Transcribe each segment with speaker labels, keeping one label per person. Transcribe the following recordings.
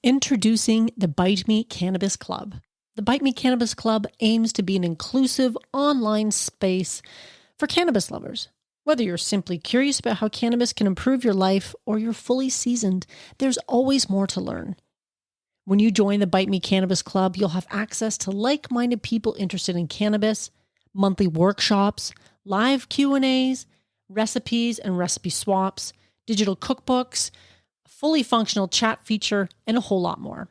Speaker 1: Introducing the Bite Me Cannabis Club. The Bite Me Cannabis Club aims to be an inclusive online space for cannabis lovers. Whether you're simply curious about how cannabis can improve your life or you're fully seasoned, there's always more to learn. When you join the Bite Me Cannabis Club, you'll have access to like-minded people interested in cannabis, monthly workshops, live Q&As, recipes and recipe swaps, digital cookbooks, fully functional chat feature, and a whole lot more.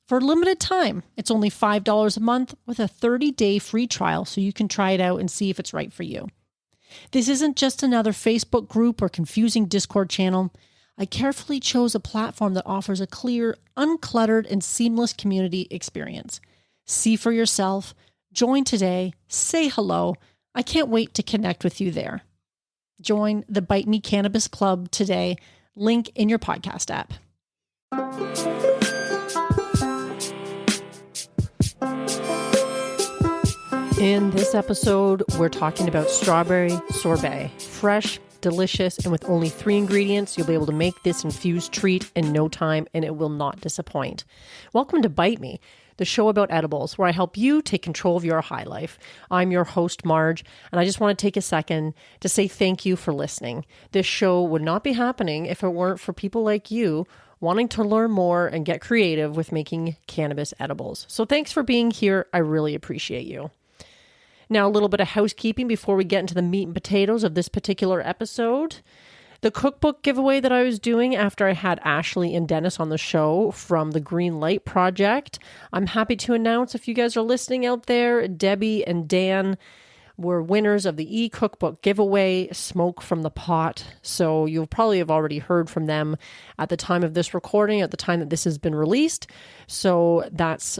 Speaker 1: For a limited time, it's only $5 a month with a 30-day free trial so you can try it out and see if it's right for you. This isn't just another Facebook group or confusing Discord channel. I carefully chose a platform that offers a clear, uncluttered, and seamless community experience. See for yourself, join today, say hello. I can't wait to connect with you there. Join the Bite Me Cannabis Club today. Link in your podcast app. In this episode, we're talking about strawberry sorbet. Fresh, delicious, and with only 3 ingredients, you'll be able to make this infused treat in no time, and it will not disappoint. Welcome to Bite Me, the show about edibles, where I help you take control of your high life. I'm your host, Marge, and I just want to take a second to say thank you for listening. This show would not be happening if it weren't for people like you wanting to learn more and get creative with making cannabis edibles. So thanks for being here. I really appreciate you. Now, a little bit of housekeeping before we get into the meat and potatoes of this particular episode. The cookbook giveaway that I was doing after I had Ashley and Dennis on the show from the Green Light Project, I'm happy to announce, if you guys are listening out there, Debbie and Dan were winners of the e-cookbook giveaway, Smoke from the Pot. So you'll probably have already heard from them at the time of this recording, at the time that this has been released. So that's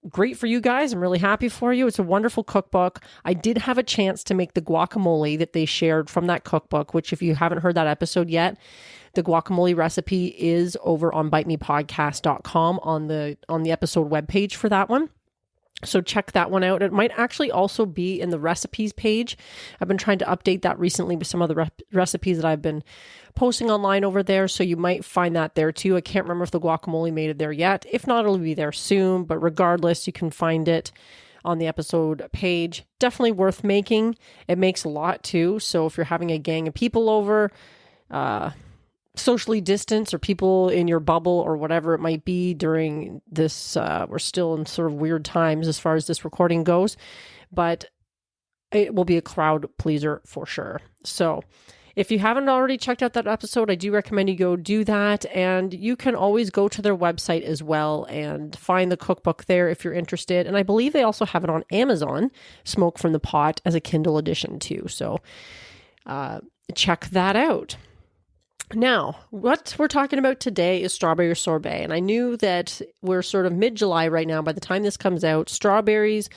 Speaker 1: great for you guys. I'm really happy for you. It's a wonderful cookbook. I did have a chance to make the guacamole that they shared from that cookbook, which if you haven't heard that episode yet, the guacamole recipe is over on bitemepodcast.com on the episode webpage for that one. So check that one out. It might actually also be in the recipes page. I've been trying to update that recently with some of the recipes that I've been posting online over there. So you might find that there too. I can't remember if the guacamole made it there yet. If not, it'll be there soon. But regardless, you can find it on the episode page. Definitely worth making. It makes a lot too. So if you're having a gang of people over, socially distanced, or people in your bubble or whatever it might be during this, we're still in sort of weird times as far as this recording goes, but it will be a crowd pleaser for sure. So if you haven't already checked out that episode, I do recommend you go do that. And you can always go to their website as well and find the cookbook there if you're interested. And I believe they also have it on Amazon, Smoke from the Pot, as a Kindle edition too. So check that out. Now, what we're talking about today is strawberry sorbet. And I knew that we're sort of mid-July right now. By the time this comes out, strawberries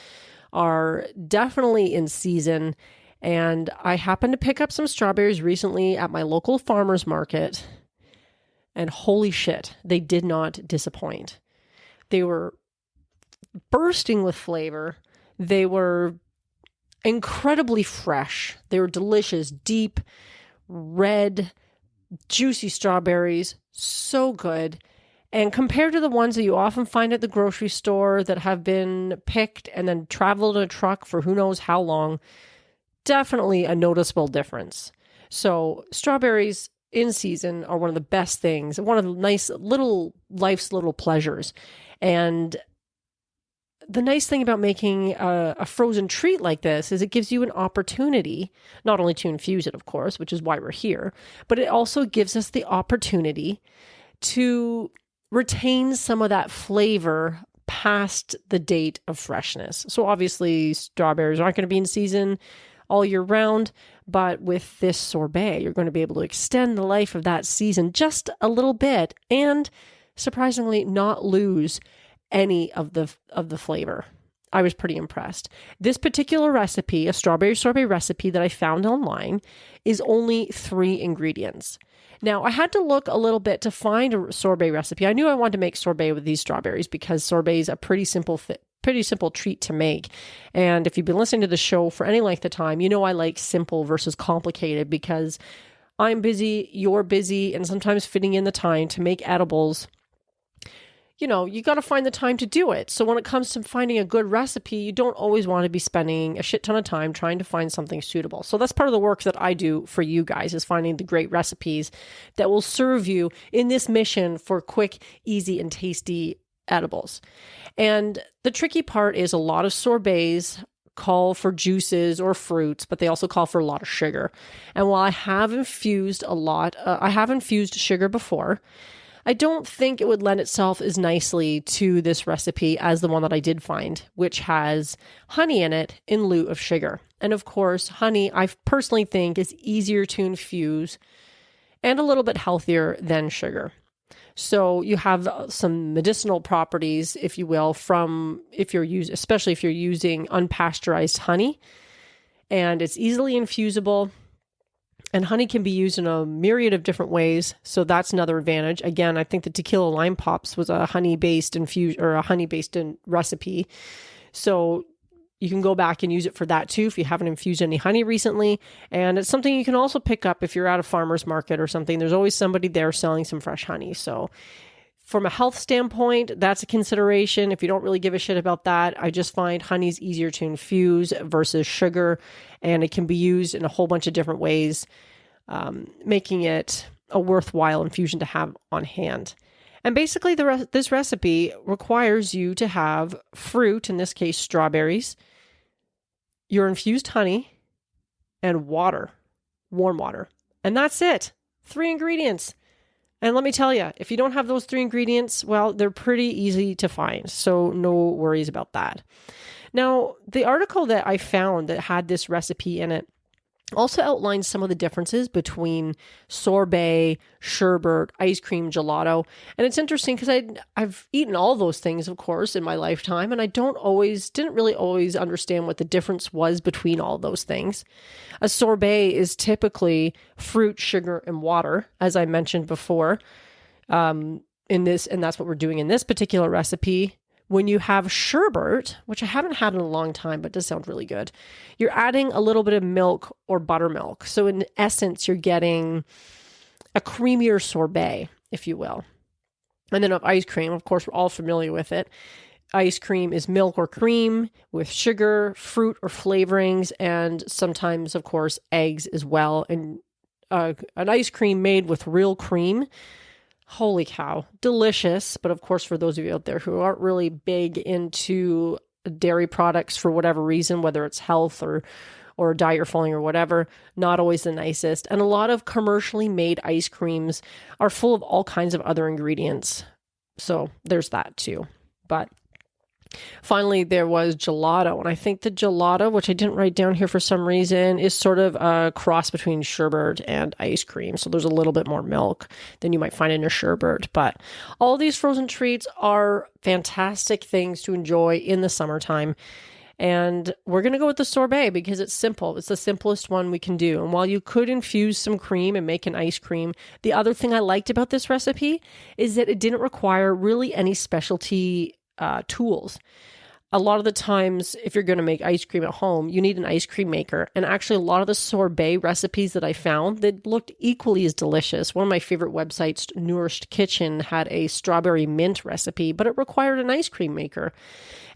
Speaker 1: are definitely in season. And I happened to pick up some strawberries recently at my local farmer's market. And holy shit, they did not disappoint. They were bursting with flavor. They were incredibly fresh. They were delicious, deep, red, juicy strawberries, so good. And compared to the ones that you often find at the grocery store that have been picked and then traveled in a truck for who knows how long, definitely a noticeable difference. So strawberries in season are one of the best things, one of the nice little life's little pleasures. And the nice thing about making a frozen treat like this is it gives you an opportunity, not only to infuse it, of course, which is why we're here, but it also gives us the opportunity to retain some of that flavor past the date of freshness. So obviously strawberries aren't going to be in season all year round, but with this sorbet, you're going to be able to extend the life of that season just a little bit and surprisingly not lose any of the flavor. I was pretty impressed. This particular recipe, a strawberry sorbet recipe that I found online, is only 3 ingredients. Now, I had to look a little bit to find a sorbet recipe. I knew I wanted to make sorbet with these strawberries because sorbet is a pretty simple treat to make. And if you've been listening to the show for any length of time, you know I like simple versus complicated because I'm busy, you're busy, and sometimes fitting in the time to make edibles you got to find the time to do it. So when it comes to finding a good recipe, you don't always want to be spending a shit ton of time trying to find something suitable. So that's part of the work that I do for you guys, is finding the great recipes that will serve you in this mission for quick, easy, and tasty edibles. And the tricky part is a lot of sorbets call for juices or fruits, but they also call for a lot of sugar. And while I have infused sugar before, I don't think it would lend itself as nicely to this recipe as the one that I did find, which has honey in it in lieu of sugar. And of course, honey, I personally think, is easier to infuse and a little bit healthier than sugar. So you have some medicinal properties, if you will, especially if you're using unpasteurized honey, and it's easily infusible. And honey can be used in a myriad of different ways, so that's another advantage. Again, I think the tequila lime pops was a honey-based recipe, so you can go back and use it for that too if you haven't infused any honey recently. And it's something you can also pick up if you're at a farmer's market or something. There's always somebody there selling some fresh honey. So from a health standpoint, that's a consideration. If you don't really give a shit about that, I just find honey's easier to infuse versus sugar, and it can be used in a whole bunch of different ways, making it a worthwhile infusion to have on hand. And basically, this recipe requires you to have fruit, in this case, strawberries, your infused honey, and water, warm water. And that's it. 3 ingredients. And let me tell you, if you don't have those 3 ingredients, well, they're pretty easy to find. So no worries about that. Now, the article that I found that had this recipe in it also outlines some of the differences between sorbet, sherbet, ice cream, gelato. And it's interesting because I've eaten all those things, of course, in my lifetime, and I didn't really always understand what the difference was between all those things. A sorbet is typically fruit, sugar, and water, as I mentioned before, and that's what we're doing in this particular recipe. When you have sherbet, which I haven't had in a long time, but does sound really good, you're adding a little bit of milk or buttermilk. So in essence, you're getting a creamier sorbet, if you will. And then of ice cream, of course, we're all familiar with it. Ice cream is milk or cream with sugar, fruit, or flavorings, and sometimes, of course, eggs as well. And an ice cream made with real cream, holy cow, delicious. But of course, for those of you out there who aren't really big into dairy products for whatever reason, whether it's health or a diet you're following or whatever, not always the nicest. And a lot of commercially made ice creams are full of all kinds of other ingredients. So there's that too. But finally, there was gelato. And I think the gelato, which I didn't write down here for some reason, is sort of a cross between sherbet and ice cream. So there's a little bit more milk than you might find in a sherbet. But all these frozen treats are fantastic things to enjoy in the summertime. And we're going to go with the sorbet because it's simple. It's the simplest one we can do. And while you could infuse some cream and make an ice cream, the other thing I liked about this recipe is that it didn't require really any specialty tools. A lot of the times, if you're going to make ice cream at home, you need an ice cream maker. And actually, a lot of the sorbet recipes that I found that looked equally as delicious. One of my favorite websites, Nourished Kitchen, had a strawberry mint recipe, but it required an ice cream maker.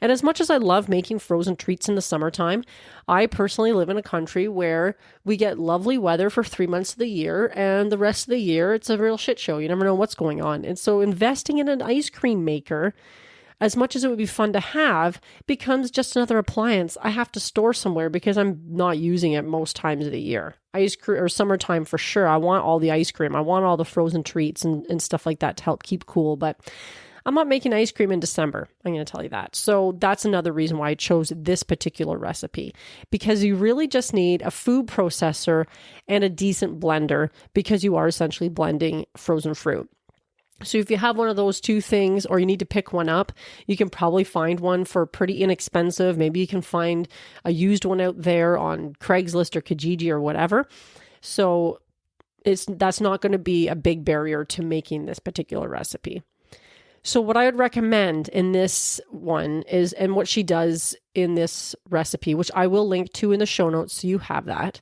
Speaker 1: And as much as I love making frozen treats in the summertime, I personally live in a country where we get lovely weather for 3 months of the year, and the rest of the year, it's a real shit show. You never know what's going on. And so investing in an ice cream maker, as much as it would be fun to have, becomes just another appliance I have to store somewhere because I'm not using it most times of the year. Ice cream or summertime for sure. I want all the ice cream. I want all the frozen treats and stuff like that to help keep cool. But I'm not making ice cream in December. I'm going to tell you that. So that's another reason why I chose this particular recipe, because you really just need a food processor and a decent blender because you are essentially blending frozen fruit. So if you have one of those two things, or you need to pick one up, you can probably find one for pretty inexpensive. Maybe you can find a used one out there on Craigslist or Kijiji or whatever. So that's not going to be a big barrier to making this particular recipe. So what I would recommend in this one is, and what she does in this recipe, which I will link to in the show notes so you have that,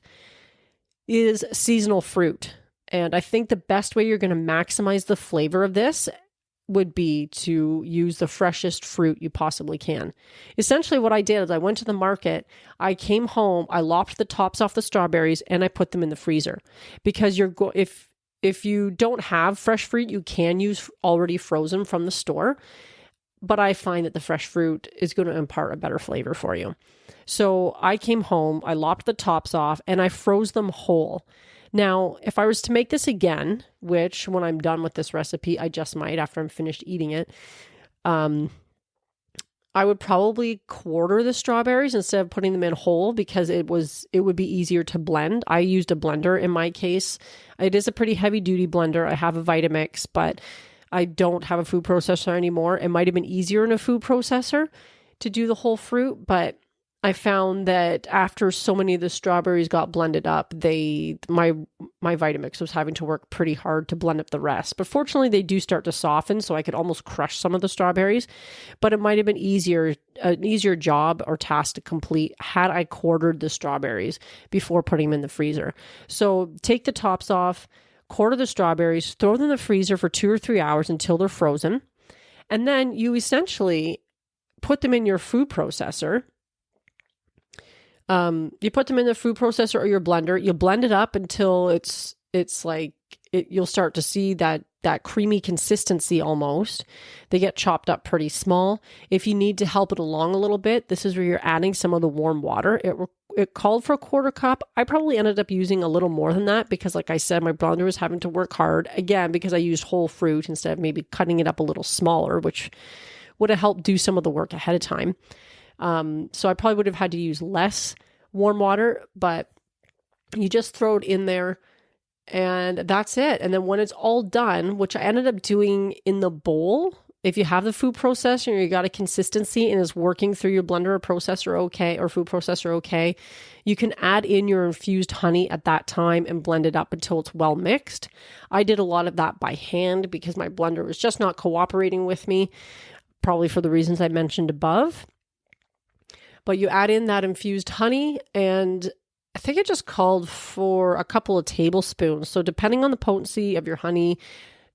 Speaker 1: is seasonal fruit. And I think the best way you're going to maximize the flavor of this, would be to use the freshest fruit you possibly can. Essentially what I did is I went to the market, I came home, I lopped the tops off the strawberries, and I put them in the freezer. Because if you don't have fresh fruit, you can use already frozen from the store. But I find that the fresh fruit is going to impart a better flavor for you. So I came home, I lopped the tops off, and I froze them whole. Now, if I was to make this again, which when I'm done with this recipe, I just might after I'm finished eating it, I would probably quarter the strawberries instead of putting them in whole because it would be easier to blend. I used a blender in my case. It is a pretty heavy duty blender. I have a Vitamix, but I don't have a food processor anymore. It might have been easier in a food processor to do the whole fruit, but I found that after so many of the strawberries got blended up, my Vitamix was having to work pretty hard to blend up the rest. But fortunately, they do start to soften, so I could almost crush some of the strawberries. But it might have been an easier job or task to complete had I quartered the strawberries before putting them in the freezer. So take the tops off, quarter the strawberries, throw them in the freezer for 2 or 3 hours until they're frozen. And then you essentially put them in your food processor. You put them in the food processor or your blender. You blend it up until it's like you'll start to see that creamy consistency almost. They get chopped up pretty small. If you need to help it along a little bit, this is where you're adding some of the warm water. It called for a 1/4 cup. I probably ended up using a little more than that because, like I said, my blender was having to work hard again because I used whole fruit instead of maybe cutting it up a little smaller, which would have helped do some of the work ahead of time. So I probably would have had to use less warm water, but you just throw it in there and that's it. And then when it's all done, which I ended up doing in the bowl, if you have the food processor and you got a consistency and is working through your blender or processor okay, or food processor okay, you can add in your infused honey at that time and blend it up until it's well mixed. I did a lot of that by hand because my blender was just not cooperating with me, probably for the reasons I mentioned above. But you add in that infused honey, and I think it just called for a couple of tablespoons. So depending on the potency of your honey,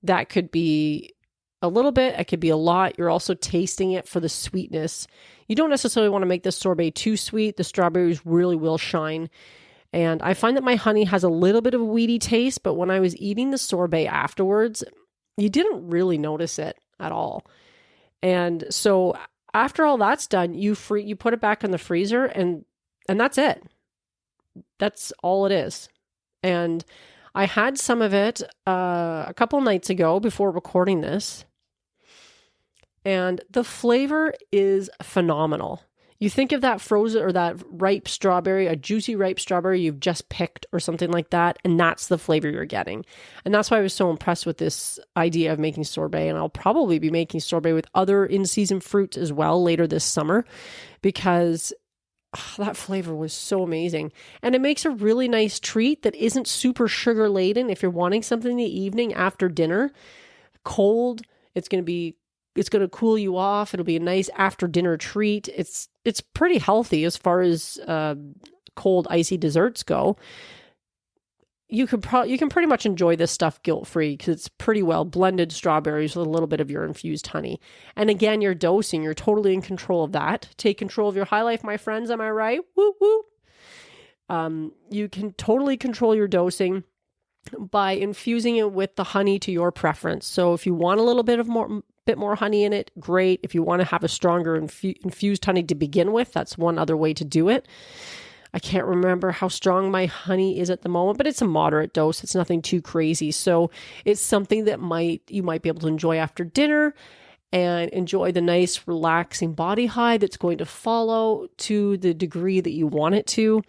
Speaker 1: that could be a little bit, it could be a lot. You're also tasting it for the sweetness. You don't necessarily want to make this sorbet too sweet. The strawberries really will shine. And I find that my honey has a little bit of a weedy taste, but when I was eating the sorbet afterwards, you didn't really notice it at all. And so after all that's done, you put it back in the freezer and that's it. That's all it is. And I had some of it a couple nights ago before recording this. And the flavor is phenomenal. You think of that frozen or that ripe strawberry, a juicy ripe strawberry you've just picked or something like that, and that's the flavor you're getting. And that's why I was so impressed with this idea of making sorbet, and I'll probably be making sorbet with other in-season fruits as well later this summer because that flavor was so amazing. And it makes a really nice treat that isn't super sugar laden. If you're wanting something in the evening after dinner, cold, it's going to cool you off. It'll be a nice after dinner treat. It's pretty healthy as far as cold icy desserts go. You can pretty much enjoy this stuff guilt-free because it's pretty well blended strawberries with a little bit of your infused honey. And again, your dosing, you're totally in control of that. Take control of your high life, my friends. Am I right? Woo woo. You can totally control your dosing by infusing it with the honey to your preference. So if you want a little bit more honey in it, great. If you want to have a stronger infused honey to begin with, that's one other way to do it. I can't remember how strong my honey is at the moment, but it's a moderate dose. It's nothing too crazy. So it's something that you might be able to enjoy after dinner and enjoy the nice relaxing body high that's going to follow to the degree that you want it to.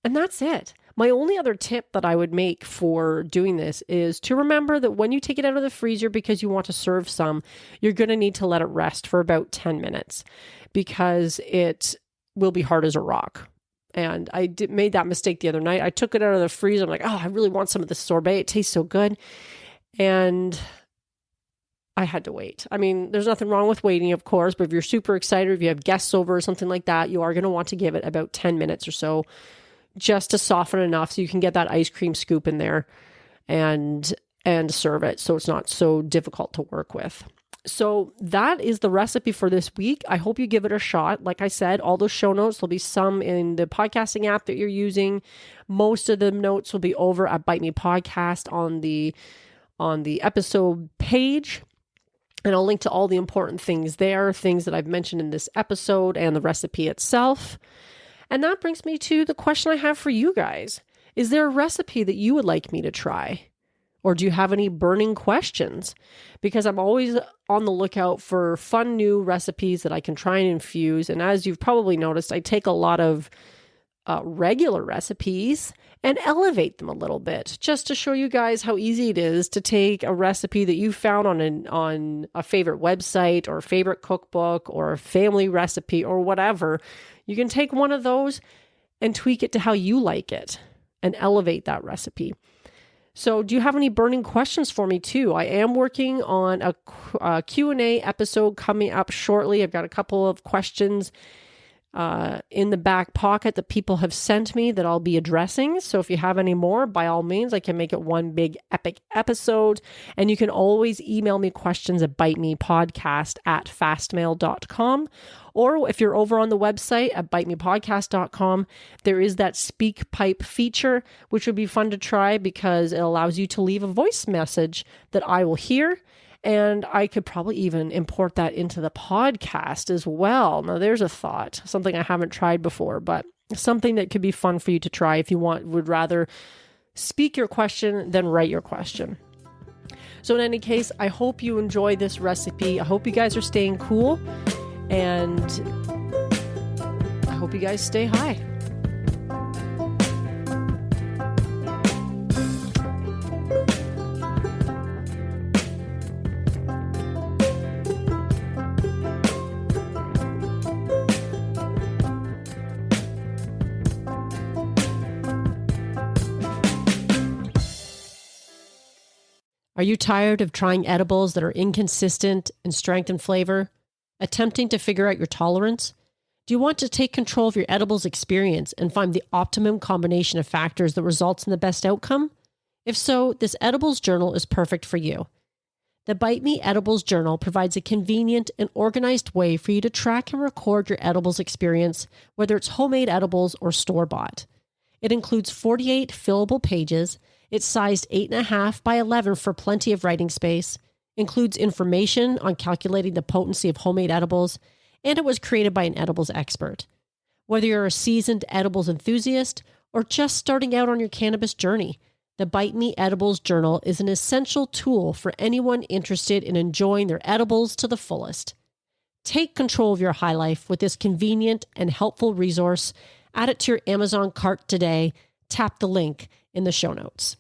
Speaker 1: And that's it. My only other tip that I would make for doing this is to remember that when you take it out of the freezer because you want to serve some, you're going to need to let it rest for about 10 minutes because it will be hard as a rock. And I made that mistake the other night. I took it out of the freezer. I'm like, oh, I really want some of this sorbet. It tastes so good. And I had to wait. I mean, there's nothing wrong with waiting, of course, but if you're super excited, if you have guests over or something like that, you are going to want to give it about 10 minutes or so just to soften enough so you can get that ice cream scoop in there. And and serve it so it's not so difficult to work with. So that is the recipe for this week. I hope you give it a shot. Like I said, all those show notes, there'll be some in the podcasting app that you're using. Most of the notes will be over at Bite Me Podcast on the episode page. And I'll link to all the important things there, things that I've mentioned in this episode and the recipe itself. And that brings me to the question I have for you guys. Is there a recipe that you would like me to try? Or do you have any burning questions? Because I'm always on the lookout for fun new recipes that I can try and infuse. And as you've probably noticed, I take a lot of regular recipes and elevate them a little bit, just to show you guys how easy it is to take a recipe that you found on a favorite website or favorite cookbook or a family recipe or whatever. You can take one of those and tweak it to how you like it and elevate that recipe. So do you have any burning questions for me too? I am working on a Q&A episode coming up shortly. I've got a couple of questions in the back pocket that people have sent me that I'll be addressing. So if you have any more, by all means, I can make it one big epic episode. And you can always email me questions at bitemepodcast@fastmail.com. Or if you're over on the website at bitemepodcast.com, there is that speak pipe feature, which would be fun to try because it allows you to leave a voice message that I will hear. And I could probably even import that into the podcast as well. Now, there's a thought, something I haven't tried before, but something that could be fun for you to try if you would rather speak your question than write your question. So in any case, I hope you enjoy this recipe. I hope you guys are staying cool, and I hope you guys stay high. Are you tired of trying edibles that are inconsistent in strength and flavor? Attempting to figure out your tolerance? Do you want to take control of your edibles experience and find the optimum combination of factors that results in the best outcome? If so, this edibles journal is perfect for you. The Bite Me Edibles Journal provides a convenient and organized way for you to track and record your edibles experience, whether it's homemade edibles or store-bought. It includes 48 fillable pages. It's sized 8.5 by 11 for plenty of writing space, includes information on calculating the potency of homemade edibles, and it was created by an edibles expert. Whether you're a seasoned edibles enthusiast or just starting out on your cannabis journey, the Bite Me Edibles Journal is an essential tool for anyone interested in enjoying their edibles to the fullest. Take control of your high life with this convenient and helpful resource. Add it to your Amazon cart today. Tap the link in the show notes.